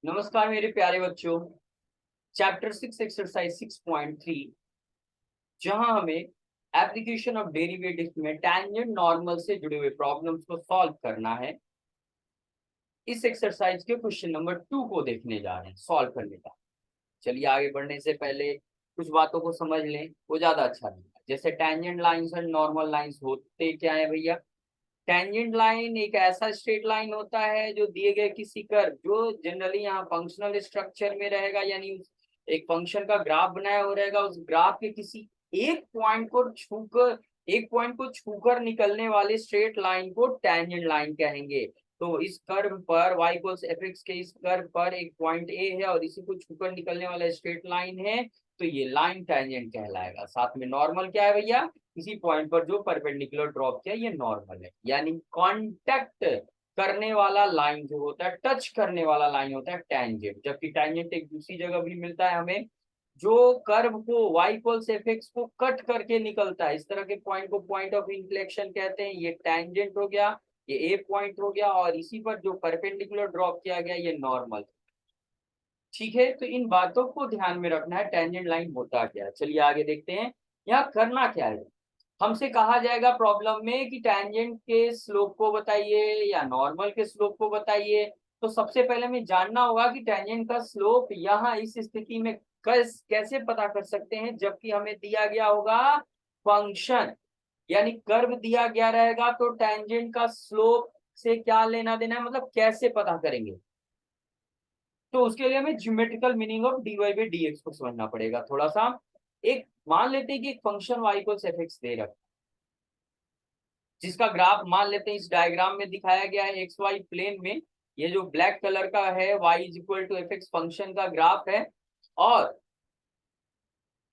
नमस्कार मेरे प्यारे बच्चों। चैप्टर 6 एक्सरसाइज 6.3 जहां हमें एप्लीकेशन ऑफ डेरिवेटिव्स में टैंजेंट नॉर्मल से जुड़े हुए प्रॉब्लम्स को सॉल्व करना है। इस एक्सरसाइज के क्वेश्चन नंबर 2 को देखने जा रहे हैं, सॉल्व करने का। चलिए आगे बढ़ने से पहले कुछ बातों को समझ लें, वो ज्यादा अच्छा रहेगा। जैसे टैंजेंट लाइंस और नॉर्मल लाइंस होते क्या है भैया? टेंजेंट लाइन एक ऐसा स्ट्रेट लाइन होता है जो दिए गए किसी कर्व, जो जनरली यहाँ फंक्शनल स्ट्रक्चर में रहेगा, यानी एक फंक्शन का ग्राफ बनाया हो रहेगा, उस ग्राफ के किसी एक पॉइंट को छूकर निकलने वाले स्ट्रेट लाइन को टेंजेंट लाइन कहेंगे। तो इस कर्व पर y इक्वल्स fx के इस कर्व पर एक पॉइंट a है और इसी को छूकर निकलने वाला स्ट्रेट लाइन है, तो ये लाइन टेंजेंट कहलाएगा। साथ में नॉर्मल क्या है भैया? किसी पॉइंट पर जो परपेंडिकुलर ड्रॉप किया, ये नॉर्मल है। यानी कांटेक्ट करने वाला लाइन जो होता है, टच करने वाला लाइन होता है टेंजेंट। जबकि टेंजेंट एक दूसरी जगह भी मिलता है हमें, जो कर्व को y इक्वल्स fx को कट करके निकलता है। इस तरह के पॉइंट को पॉइंट ऑफ इंफ्लेक्शन कहते हैं। ये टेंजेंट हो गया, ये ए पॉइंट हो गया, और इसी पर जो परपेंडिकुलर ड्रॉप किया गया ये नॉर्मल। ठीक है, तो इन बातों को ध्यान में रखना है। टेंजेंट लाइन होता क्या है, चलिए आगे देखते हैं। यहाँ करना क्या है, हमसे कहा जाएगा प्रॉब्लम में कि टैंजेंट के स्लोप को बताइए या नॉर्मल के स्लोप को बताइए। तो सबसे पहले हमें जानना होगा कि टैंजेंट का स्लोप यहाँ इस स्थिति में कैसे पता कर सकते हैं, जबकि हमें दिया गया होगा फंक्शन, यानी कर्व दिया गया रहेगा। तो टैंजेंट का स्लोप से क्या लेना देना है, मतलब कैसे पता करेंगे? तो उसके लिए हमें geometrical meaning of dy by dx को समझना पड़ेगा थोड़ा सा। एक मान लेते हैं कि एक फंक्शन y इक्वल्स fx दे रखा, जिसका ग्राफ मान लेते हैं इस डायग्राम में दिखाया गया है एक्स वाई प्लेन में। ये जो ब्लैक कलर का है y is equal to fx function का ग्राफ है। और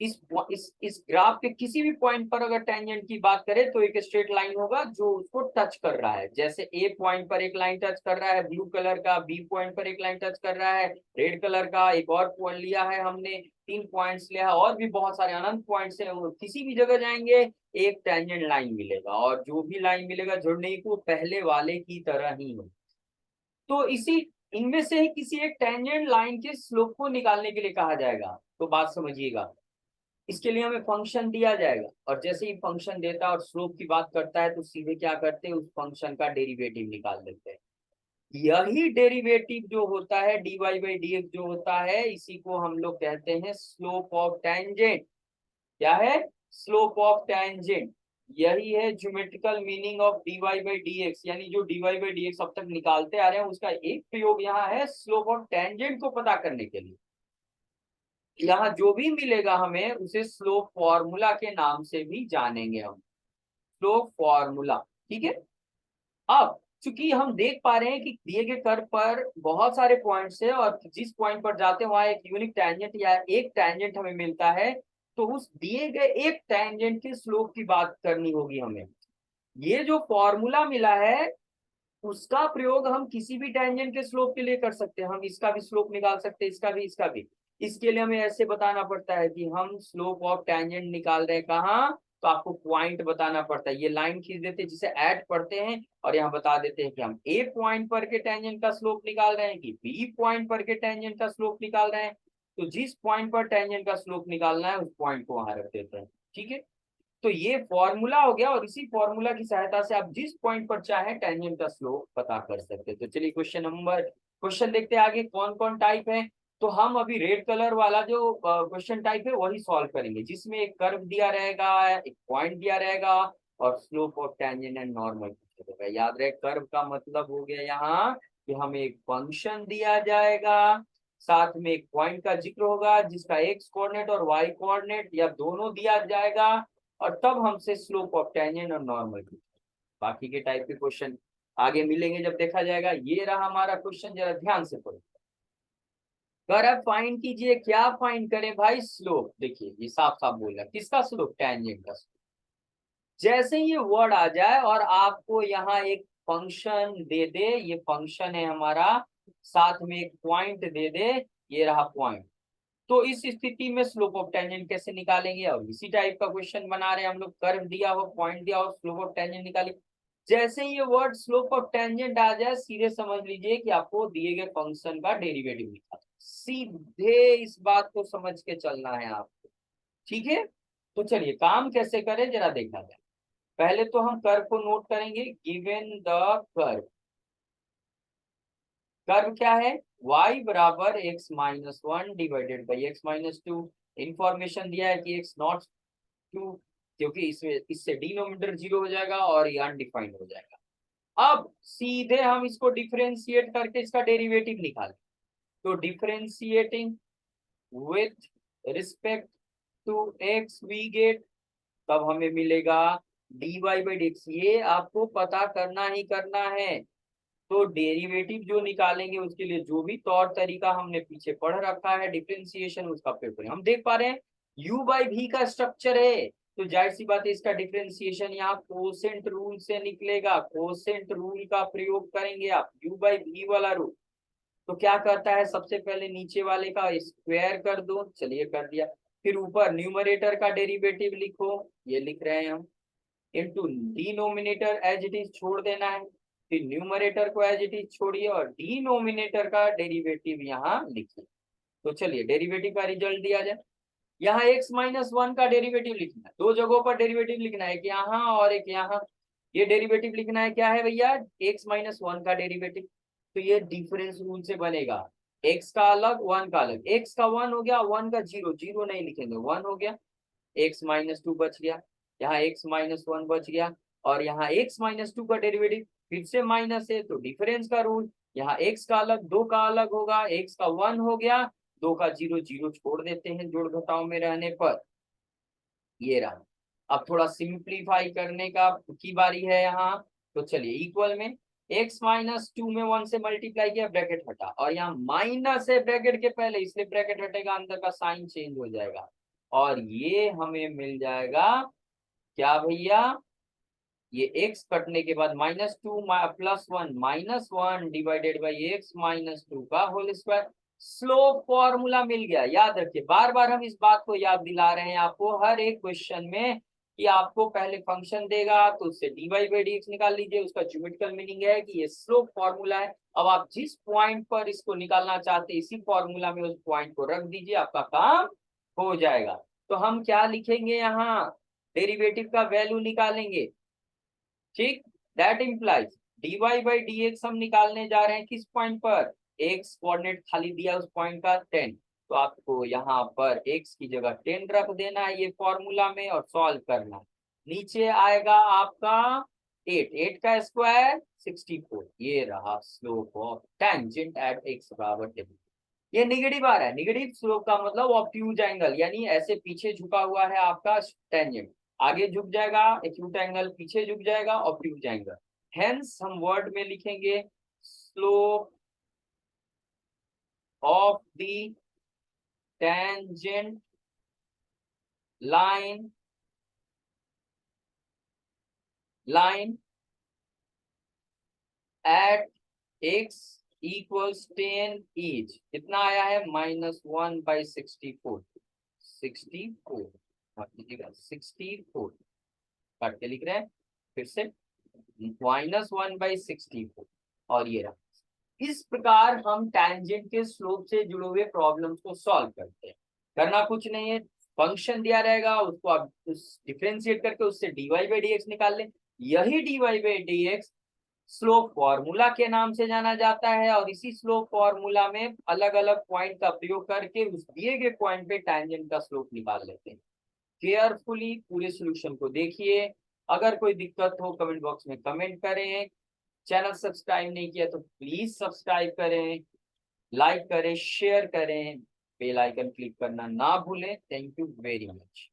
इस ग्राफ के किसी भी पॉइंट पर अगर टेंजेंट की बात करें तो एक स्ट्रेट लाइन होगा जो उसको टच कर रहा है। जैसे ए पॉइंट पर एक लाइन टच कर रहा है ब्लू कलर का, बी पॉइंट पर एक लाइन टच कर रहा है रेड कलर का, एक और पॉइंट लिया है हमने, 3 पॉइंट्स लिया है, और भी बहुत सारे अनंत पॉइंट्स हैं। किसी भी जगह जाएंगे एक टेंजेंट लाइन मिलेगा, और जो भी लाइन मिलेगा जुड़ने को पहले वाले की तरह ही हो। तो इसी इनमें से ही किसी एक टेंजेंट लाइन के स्लोप को निकालने के लिए कहा जाएगा। तो बात समझिएगा, इसके लिए हमें फंक्शन दिया जाएगा, और जैसे ही फंक्शन देता है और स्लोप की बात करता है तो सीधे क्या करते हैं, उस फंक्शन का डेरिवेटिव निकाल देते हैं। यही डेरिवेटिव जो होता है dy बाई dx जो होता है, इसी को हम लोग कहते हैं स्लोप ऑफ टेंजेंट। क्या है? Slope of tangent. यही है geometrical meaning of dy by dx, यानी जो dy बाई dx अब तक निकालते आ रहे हैं उसका एक प्रयोग यहाँ है स्लोप ऑफ टेंजेंट को पता करने के लिए। यहाँ जो भी मिलेगा हमें उसे स्लोप फॉर्मूला के नाम से भी जानेंगे हम, स्लोप फॉर्मूला। ठीक है। अब चूंकि हम देख पा रहे हैं कि दिए गए कर्व पर बहुत सारे पॉइंट्स है, और जिस पॉइंट पर जाते हैं वहां एक यूनिक टैंजेंट या एक टैंजेंट हमें मिलता है, तो उस दिए गए एक टैंजेंट के स्लोप की बात करनी होगी हमें। ये जो फॉर्मूला मिला है उसका प्रयोग हम किसी भी टेंजेंट के स्लोप के लिए कर सकते हैं। हम इसका भी स्लोप निकाल सकते हैं, इसका भी, इसका भी। इसके लिए हमें ऐसे बताना पड़ता है कि हम स्लोप ऑफ टेंजेंट निकाल रहे हैं कहाँ, तो आपको पॉइंट बताना पड़ता है। ये लाइन खींच देते हैं जिसे ऐड पढ़ते हैं, और यहाँ बता देते हैं कि हम ए पॉइंट पर के टेंजेंट का स्लोप निकाल रहे हैं कि बी पॉइंट पर के टेंजेंट का स्लोप निकाल रहे हैं। तो जिस पॉइंट पर टेंजेंट का स्लोप निकालना है उस पॉइंट को वहां रख देते हैं। ठीक है, तो ये फॉर्मूला हो गया, और इसी फॉर्मूला की सहायता से आप जिस पॉइंट पर चाहे टेंजेंट का स्लोप पता कर सकते हैं। तो चलिए क्वेश्चन देखते हैं आगे कौन कौन टाइप है। तो हम अभी रेड कलर वाला जो क्वेश्चन टाइप है वही सॉल्व करेंगे, जिसमें एक कर्व दिया रहेगा, एक पॉइंट दिया रहेगा, और slope of tangent and normal. याद रहे कर्व का मतलब हो गया यहाँ कि हमें एक फंक्शन दिया जाएगा, साथ में एक पॉइंट का जिक्र होगा जिसका एक्स कोऑर्डिनेट और वाई कोऑर्डिनेट या दोनों दिया जाएगा, और तब हमसे स्लोप ऑफ टेंजेंट और नॉर्मल की। बाकी के टाइप के क्वेश्चन आगे मिलेंगे जब देखा जाएगा। ये रहा हमारा क्वेश्चन, जरा ध्यान से पढ़ो। कर फाइंड कीजिए, क्या फाइंड करें भाई? स्लोप। देखिए ये साफ साफ बोल रहा है, किसका स्लोप? टेंजेंट का स्लोप। जैसे ये वर्ड आ जाए और आपको यहाँ एक फंक्शन दे दे, ये फंक्शन है हमारा, साथ में एक पॉइंट दे दे, ये रहा पॉइंट, तो इस स्थिति में स्लोप ऑफ टेंजेंट कैसे निकालेंगे? और इसी टाइप का क्वेश्चन बना रहे हैं हम लोग, कर्व दिया हो, पॉइंट दिया हो, स्लोप ऑफ टेंजेंट निकालिए। जैसे ही ये वर्ड स्लोप ऑफ टेंजेंट आ जाए सीधे समझ लीजिए कि आपको दिए गए फंक्शन का डेरिवेटिव निकालना, सीधे इस बात को समझ के चलना है आपको, ठीक है। तो चलिए काम कैसे करें जरा देखा जाए। पहले तो हम कर्व को नोट करेंगे, गिवन द कर्व, कर्व क्या है, y बराबर x minus one divided by x minus two. Information दिया है कि x नॉट टू, क्योंकि इसमें इससे डिनोमिनेटर जीरो हो जाएगा और ये अनडिफाइंड हो जाएगा। अब सीधे हम इसको डिफरेंशिएट करके इसका डेरिवेटिव निकालें, तो differentiating with respect to x we get, तब हमें मिलेगा dy बाई dx। ये आपको पता करना ही करना है। तो डेरिवेटिव जो निकालेंगे उसके लिए जो भी तौर तरीका हमने पीछे पढ़ रखा है डिफरेंशिएशन, उसका प्रयोग करें। हम देख पा रहे हैं u बाई v का स्ट्रक्चर है, तो जाहिर सी बात है इसका डिफरेंशिएशन यहाँ कोसेंट रूल से निकलेगा। कोसेंट रूल का प्रयोग करेंगे आप, u बाई v वाला रूल। तो क्या करता है, सबसे पहले नीचे वाले का स्क्वायर कर दो, चलिए कर दिया। फिर ऊपर न्यूमरेटर का डेरिवेटिव लिखो, ये लिख रहे हैं हम, into denominator as it is छोड़ देना है। फिर न्यूमरेटर को एज इट इज छोड़िए और डिनोमिनेटर का डेरिवेटिव यहाँ लिखिए। तो चलिए डेरिवेटिव का रिजल्ट दिया जाए। यहाँ x माइनस वन का डेरिवेटिव लिखना है, दो जगहों पर डेरिवेटिव लिखना है, एक यहाँ और एक यहाँ। ये डेरिवेटिव लिखना है क्या है भैया, x माइनस वन का डेरिवेटिव। तो ये डिफरेंस रूल से बनेगा, x का अलग वन का अलग, x का वन हो गया, वन का जीरो, जीरो नहीं लिखेंगे, वन हो गया, x माइनस टू बच गया, यहाँ x माइनस वन बच गया, और यहाँ x माइनस टू का डेरिवेटिव फिर से माइनस है, तो डिफरेंस का रूल, यहाँ x का अलग, दो का अलग होगा, x का वन हो गया, दो का जीरो, जीरो छोड़ देते हैं जोड़ घटाव में रहने पर, ये रहा। अब थोड़ा सिंप्लीफाई करने का की बारी है यहाँ, तो चलिए इक्वल में x माइनस टू में वन से मल्टीप्लाई किया, ब्रैकेट हटा, और यहाँ माइनस है ब्रैकेट के पहले इसलिए ब्रैकेट हटेगा, अंदर का साइन चेंज हो जाएगा, और ये हमें मिल जाएगा क्या भैया, ये x कटने के बाद minus two plus one minus one divided by x minus two का होल स्क्वायर। स्लोप फॉर्मूला मिल गया। याद रखिए, बार बार हम इस बात को याद दिला रहे हैं आपको हर एक क्वेश्चन में, कि आपको पहले फंक्शन देगा तो उससे dy बाई dx निकाल लीजिए, उसका ज्योमेट्रिकल मीनिंग है कि ये स्लोप फॉर्मूला है। अब आप जिस पॉइंट पर इसको निकालना चाहते हैं इसी फॉर्मूला में उस पॉइंट को रख दीजिए, आपका काम हो जाएगा। तो हम क्या लिखेंगे यहाँ, डेरिवेटिव का वैल्यू निकालेंगे, ठीक। That implies dy by dx हम निकालने जा रहे हैं किस पॉइंट पर, x कोऑर्डिनेट खाली दिया उस पॉइंट का 10, तो आपको यहाँ पर x की जगह 10 रख देना है ये फॉर्मूला में और सॉल्व करना है। नीचे आएगा आपका 8, 8 का स्क्वायर 64, ये रहा slope of tangent at x बराबर 10। ये निगेटिव आ रहा है, निगेटिव स्लोप का मतलब ऑब्ट्यूज एंगल, यानी ऐसे पीछे झुका हुआ है आपका टेंजेंट, आगे झुक जाएगा एक्यूट एंगल, पीछे झुक जाएगा ऑब्ट्यूज एंगल। हेंस हम वर्ड में लिखेंगे slope of the tangent line at x equals 10 is कितना आया है, माइनस वन बाई 64, 64 64 काट के लिख रहे हैं, फिर से माइनस वन बाई 64, और ये रहा। इस प्रकार हम टैंजेंट के स्लोप से जुड़े हुए प्रॉब्लम्स को सॉल्व करते हैं। करना कुछ नहीं है, फंक्शन दिया रहेगा उसको आप डिफरेंशिएट करके उससे dy बाई dx निकाल लें। यही dy by dx slope formula के नाम से जाना जाता है, और इसी स्लोप फॉर्मूला में अलग अलग पॉइंट का प्रयोग करके उस दिए गए पॉइंट पे टैंजेंट का स्लोप निकाल लेते हैं। केयरफुली पूरे सॉल्यूशन को देखिए, अगर कोई दिक्कत हो कमेंट बॉक्स में कमेंट करें। चैनल सब्सक्राइब नहीं किया तो प्लीज सब्सक्राइब करें, लाइक करें, शेयर करें, बेल आइकन क्लिक करना ना भूलें। Thank you very much.